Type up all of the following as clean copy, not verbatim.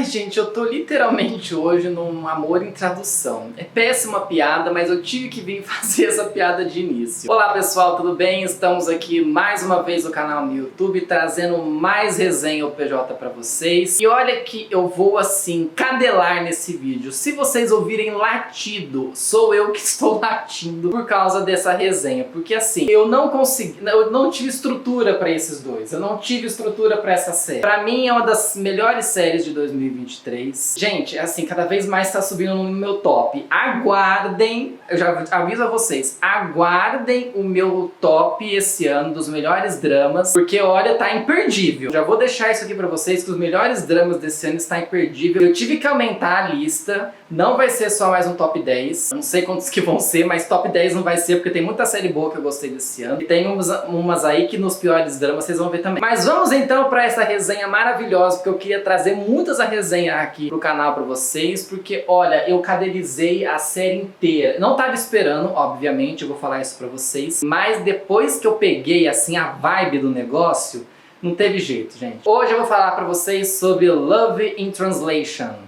gente, eu tô literalmente hoje num amor em tradução. É péssima piada, mas eu tive que vir fazer essa piada de início. Olá pessoal, tudo bem? Estamos aqui mais uma vez no canal no YouTube, trazendo mais resenha PJ pra vocês. E olha que eu vou assim, cadelar nesse vídeo. Se vocês ouvirem latido, sou eu que estou latindo por causa dessa resenha. Porque assim, eu não tive estrutura pra esses dois. Eu não tive estrutura pra essa série. Pra mim é uma das melhores séries de 2023. Gente, assim, cada vez mais tá subindo no meu top. Aguardem, eu já aviso a vocês, aguardem o meu top esse ano dos melhores dramas, porque olha, tá imperdível. Já vou deixar isso aqui pra vocês, que os melhores dramas desse ano está imperdível. Eu tive que aumentar a lista, não vai ser só mais um top 10. Eu não sei quantos que vão ser, mas top 10 não vai ser, porque tem muita série boa que eu gostei desse ano. E tem umas aí que nos piores dramas vocês vão ver também. Mas vamos então pra essa resenha maravilhosa, porque eu queria trazer muitas a resenha aqui pro canal pra vocês, porque olha, eu cadelizei a série inteira. Não tava esperando, obviamente, eu vou falar isso pra vocês, mas depois que eu peguei assim a vibe do negócio, não teve jeito, gente. Hoje eu vou falar pra vocês sobre Love in Translation.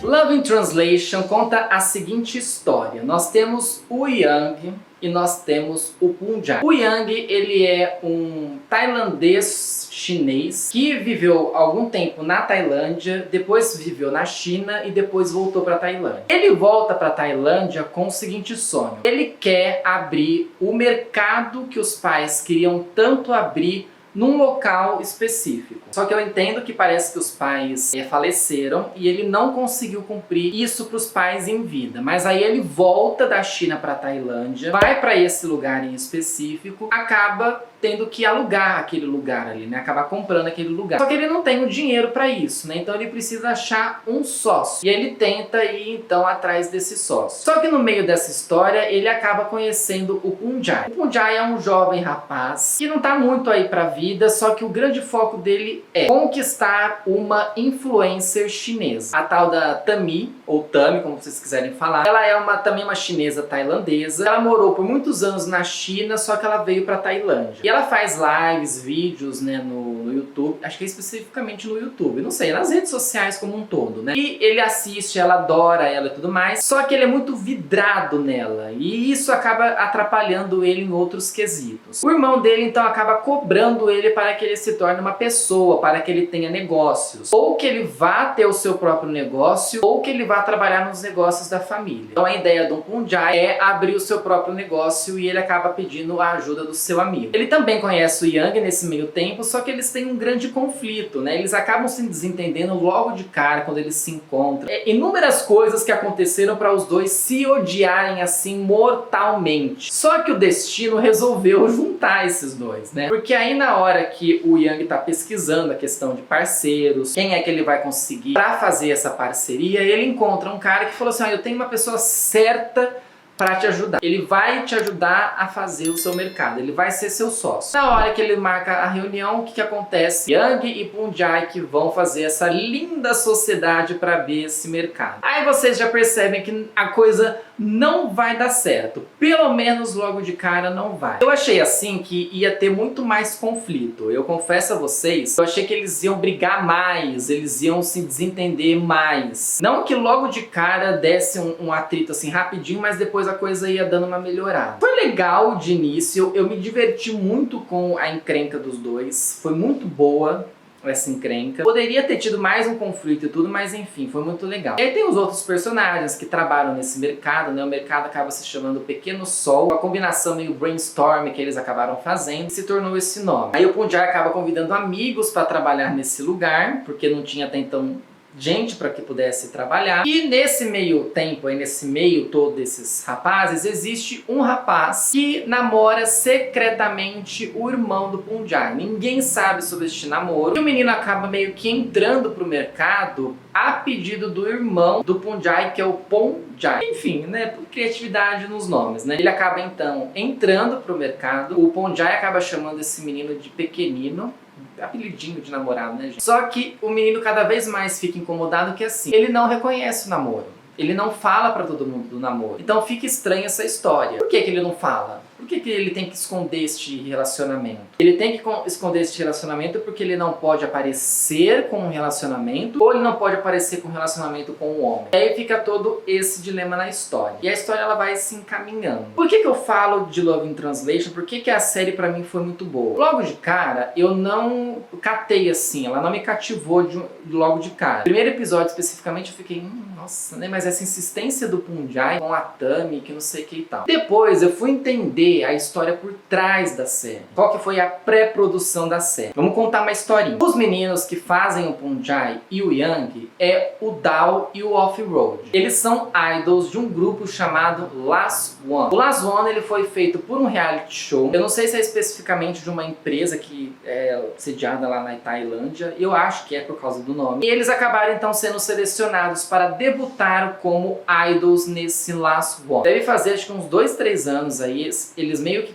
Love in Translation conta a seguinte história. Nós temos o Young e nós temos o Punjab. O Young, ele é um tailandês chinês que viveu algum tempo na Tailândia, depois viveu na China e depois voltou para Tailândia. Ele volta para Tailândia com o seguinte sonho. Ele quer abrir o mercado que os pais queriam tanto abrir num local específico. Só que eu entendo que parece que os pais faleceram e ele não conseguiu cumprir isso para os pais em vida. Mas aí ele volta da China para Tailândia, vai para esse lugar em específico, acaba tendo que alugar aquele lugar ali, né? Acabar comprando aquele lugar. Só que ele não tem o dinheiro para isso, né? Então ele precisa achar um sócio. E ele tenta ir então atrás desse sócio. Só que no meio dessa história ele acaba conhecendo o Punjab. O Punjab é um jovem rapaz que não tá muito aí pra vida, só que o grande foco dele é conquistar uma influencer chinesa. A tal da Tami, ou Tami, como vocês quiserem falar. Ela é também uma chinesa tailandesa. Ela morou por muitos anos na China, só que ela veio pra Tailândia. E ela faz lives, vídeos, né, no YouTube, acho que é especificamente no YouTube, não sei, nas redes sociais como um todo, né? E ele assiste, ela adora ela e tudo mais, só que ele é muito vidrado nela, e isso acaba atrapalhando ele em outros quesitos. O irmão dele, então, acaba cobrando ele para que ele se torne uma pessoa, para que ele tenha negócios. Ou que ele vá ter o seu próprio negócio, ou que ele vá trabalhar nos negócios da família. Então a ideia do Punjab é abrir o seu próprio negócio e ele acaba pedindo a ajuda do seu amigo. Ele também conhece o Young nesse meio tempo, só que eles têm um grande conflito, né? Eles acabam se desentendendo logo de cara quando eles se encontram. Inúmeras coisas que aconteceram para os dois se odiarem assim mortalmente. Só que o destino resolveu juntar esses dois, né? Porque aí na hora que o Young tá pesquisando a questão de parceiros, quem é que ele vai conseguir para fazer essa parceria, ele encontra um cara que falou assim, eu tenho uma pessoa certa para te ajudar. Ele vai te ajudar a fazer o seu mercado, ele vai ser seu sócio. Na hora que ele marca a reunião, o que acontece? Young e Punjab que vão fazer essa linda sociedade para abrir esse mercado. Aí vocês já percebem que a coisa não vai dar certo. Pelo menos logo de cara não vai. Eu achei assim que ia ter muito mais conflito. Eu confesso a vocês, eu achei que eles iam brigar mais, eles iam se desentender mais. Não que logo de cara desse um atrito assim rapidinho, mas depois a coisa ia dando uma melhorada. Foi legal de início, eu me diverti muito com a encrenca dos dois, foi muito boa essa encrenca. Poderia ter tido mais um conflito e tudo, mas enfim, foi muito legal. E aí tem os outros personagens que trabalham nesse mercado, né? O mercado acaba se chamando Pequeno Sol, a combinação meio brainstorm que eles acabaram fazendo, se tornou esse nome. Aí o Punjab acaba convidando amigos para trabalhar nesse lugar, porque não tinha até então gente para que pudesse trabalhar. E nesse meio tempo, aí nesse meio todo desses rapazes, existe um rapaz que namora secretamente o irmão do Punjai. Ninguém sabe sobre este namoro. E o menino acaba meio que entrando pro mercado a pedido do irmão do Punjai, que é o Ponjai. Enfim, né, por criatividade nos nomes, né? Ele acaba então entrando pro mercado. O Ponjai acaba chamando esse menino de pequenino, apelidinho de namorado, né, gente? Só que o menino cada vez mais fica incomodado que assim, ele não reconhece o namoro. Ele não fala pra todo mundo do namoro. Então fica estranha essa história. Por que ele não fala? Por que ele tem que esconder este relacionamento? Ele tem que esconder este relacionamento porque ele não pode aparecer com um relacionamento, ou ele não pode aparecer com um relacionamento com um homem. E aí fica todo esse dilema na história. E a história ela vai se encaminhando. Por que eu falo de Love in Translation? Por que a série pra mim foi muito boa? Logo de cara, eu não catei assim, ela não me cativou logo de cara. Primeiro episódio especificamente eu fiquei, nossa, né? Mas essa insistência do Punjai com a Tami, que não sei o que e tal. Depois eu fui entender a história por trás da série. Qual que foi a pré-produção da série? Vamos contar uma historinha. Os meninos que fazem o Punjai e o Young é o Dao e o Off-Road. Eles são idols de um grupo chamado Last One. O Last One ele foi feito por um reality show. Eu não sei se é especificamente de uma empresa que é sediada lá na Tailândia. Eu acho que é por causa do nome. E eles acabaram então sendo selecionados para debutar como idols nesse Last One. Deve fazer acho que uns 2, 3 anos aí. Eles meio que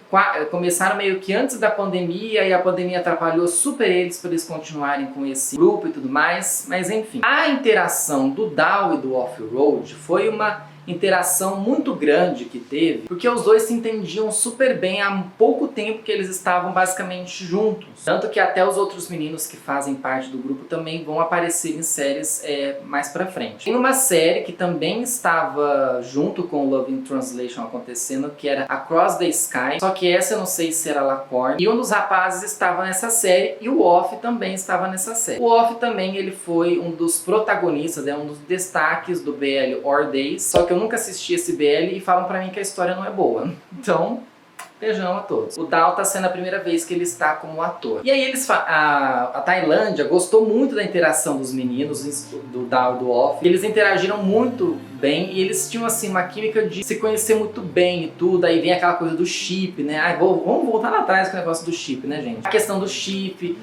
começaram meio que antes da pandemia e a pandemia atrapalhou super eles para eles continuarem com esse grupo e tudo mais. Mas enfim, a interação do Dao e do Off-Road foi uma interação muito grande que teve, porque os dois se entendiam super bem há pouco tempo que eles estavam basicamente juntos. Tanto que até os outros meninos que fazem parte do grupo também vão aparecer em séries mais pra frente. Tem uma série que também estava junto com o Love in Translation acontecendo, que era Across the Sky, só que essa eu não sei se era Lacorne, e um dos rapazes estava nessa série e o Off também estava nessa série. O Off também ele foi um dos protagonistas, um dos destaques do BL Or Days, só que eu nunca assisti esse BL e falam pra mim que a história não é boa. Então, beijão a todos. O Dao tá sendo a primeira vez que ele está como ator. E aí a Tailândia gostou muito da interação dos meninos, do Dao e do Off. Eles interagiram muito bem e eles tinham assim uma química de se conhecer muito bem e tudo. Aí vem aquela coisa do chip, né? Vamos voltar lá atrás com o negócio do chip, né, gente? A questão do chip,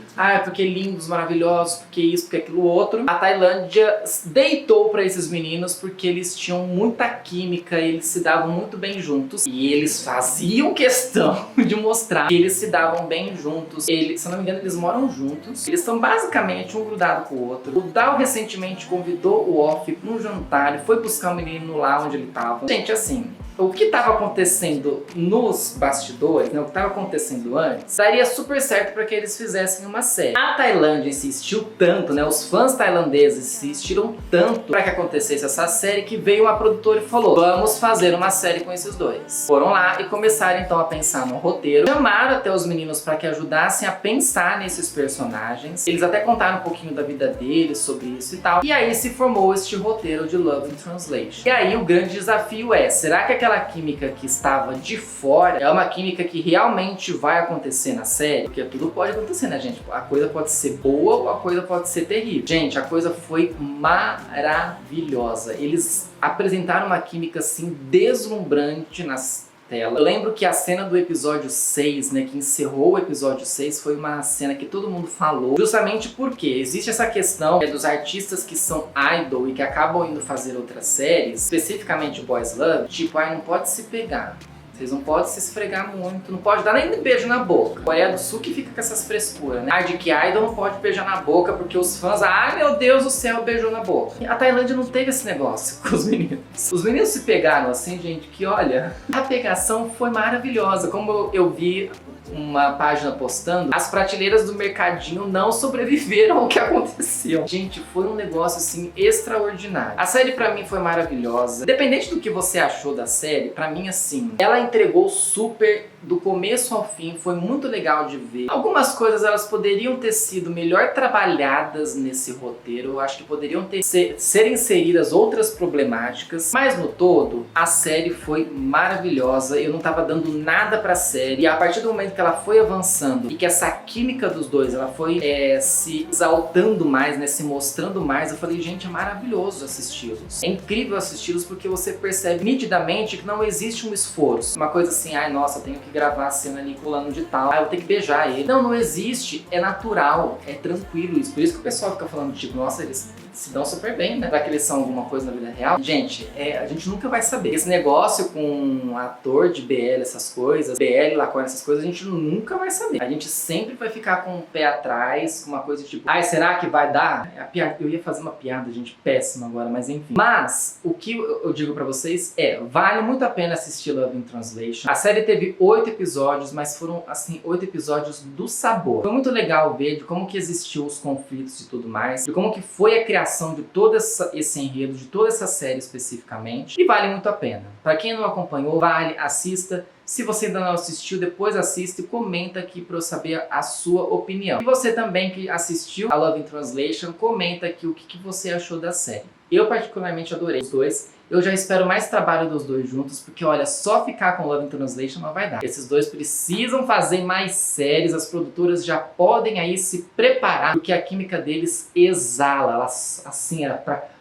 porque lindos, maravilhosos, porque isso, porque aquilo outro. A Tailândia deitou pra esses meninos porque eles tinham muita química, eles se davam muito bem juntos e eles faziam questão de mostrar que eles se davam bem juntos. Se eu não me engano, eles moram juntos. Eles estão basicamente um grudado com o outro. O Dao recentemente convidou o Off para um jantar e foi buscar o menino lá onde ele tava. Gente, assim, o que estava acontecendo nos bastidores, né, o que estava acontecendo antes, daria super certo para que eles fizessem uma série. A Tailândia insistiu tanto, né, os fãs tailandeses insistiram tanto para que acontecesse essa série que veio uma produtora e falou: vamos fazer uma série com esses dois. Foram lá e começaram então a pensar no roteiro, chamaram até os meninos para que ajudassem a pensar nesses personagens. Eles até contaram um pouquinho da vida deles sobre isso e tal. E aí se formou este roteiro de Love in Translation. E aí o grande desafio é, será que aquela química que estava de fora é uma química que realmente vai acontecer na série? Porque tudo pode acontecer, né, gente? A coisa pode ser boa ou a coisa pode ser terrível. Gente, a coisa foi maravilhosa. Eles apresentaram uma química assim deslumbrante nas tela. Eu lembro que a cena do episódio 6, né, que encerrou o episódio 6, foi uma cena que todo mundo falou, justamente porque existe essa questão dos artistas que são idol e que acabam indo fazer outras séries, especificamente Boys Love, tipo, não pode se pegar. Vocês não podem se esfregar muito, não pode dar nem beijo na boca. Coreia do Sul que fica com essas frescuras, né? De que idol não pode beijar na boca porque os fãs, meu Deus do céu, beijou na boca. A Tailândia não teve esse negócio com os meninos. Os meninos se pegaram assim, gente, que olha, a pegação foi maravilhosa. Como eu vi uma página postando, as prateleiras do mercadinho não sobreviveram ao que aconteceu. Gente, foi um negócio assim extraordinário. A série pra mim foi maravilhosa. Independente do que você achou da série, pra mim assim, ela entregou super do começo ao fim, foi muito legal de ver. Algumas coisas elas poderiam ter sido melhor trabalhadas nesse roteiro, eu acho que poderiam ser inseridas outras problemáticas, mas no todo, a série foi maravilhosa, eu não tava dando nada pra série, e a partir do momento que ela foi avançando e que essa química dos dois, ela foi se exaltando mais, né, se mostrando mais, eu falei, gente, é maravilhoso assisti-los. É incrível assisti-los porque você percebe nitidamente que não existe um esforço. Uma coisa assim, ai nossa, eu tenho que gravar a cena ali com fulano de tal, eu tenho que beijar ele. Não, não existe, é natural, é tranquilo isso. Por isso que o pessoal fica falando, tipo, nossa, eles se dão super bem, né? Será que eles são alguma coisa na vida real? Gente, a gente nunca vai saber. Esse negócio com ator de BL, essas coisas, BL, Lacone, essas coisas, a gente nunca vai saber. A gente sempre vai ficar com o pé atrás, com uma coisa tipo, ai, será que vai dar? Eu ia fazer uma piada, gente, péssima agora, mas enfim. Mas, o que eu digo pra vocês vale muito a pena assistir Love in Translation. A série teve 8 episódios, mas foram, assim, 8 episódios do sabor. Foi muito legal ver de como que existiu os conflitos e tudo mais, de como que foi a criação de todo esse enredo, de toda essa série especificamente, e vale muito a pena. Pra quem não acompanhou, vale, assista. Se você ainda não assistiu, depois assista e comenta aqui pra eu saber a sua opinião. E você também que assistiu a Love in Translation, comenta aqui o que você achou da série. Eu particularmente adorei os dois. Eu já espero mais trabalho dos dois juntos, porque olha, só ficar com Love in Translation não vai dar. Esses dois precisam fazer mais séries, as produtoras já podem aí se preparar, porque a química deles exala, ela, assim,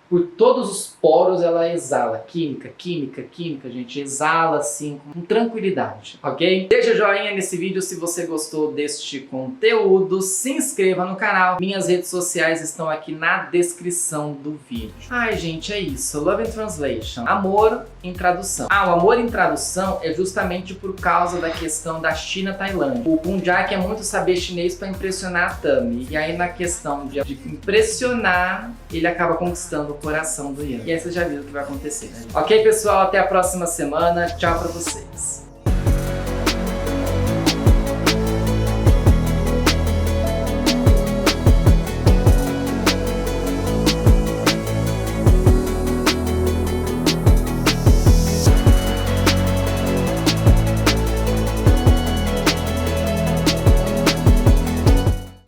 por todos os poros ela exala. Química, química, química, gente. Exala assim, com tranquilidade, ok? Deixa joinha nesse vídeo se você gostou deste conteúdo. Se inscreva no canal. Minhas redes sociais estão aqui na descrição do vídeo. Ai, gente, é isso. Love in Translation. Amor em tradução. O amor em tradução é justamente por causa da questão da China-Tailândia. O Punjak é muito saber chinês para impressionar a Tami. E aí, na questão de impressionar, ele acaba conquistando o coração do Ian. E aí você já viu o que vai acontecer, né? Ok, pessoal? Até a próxima semana. Tchau pra vocês.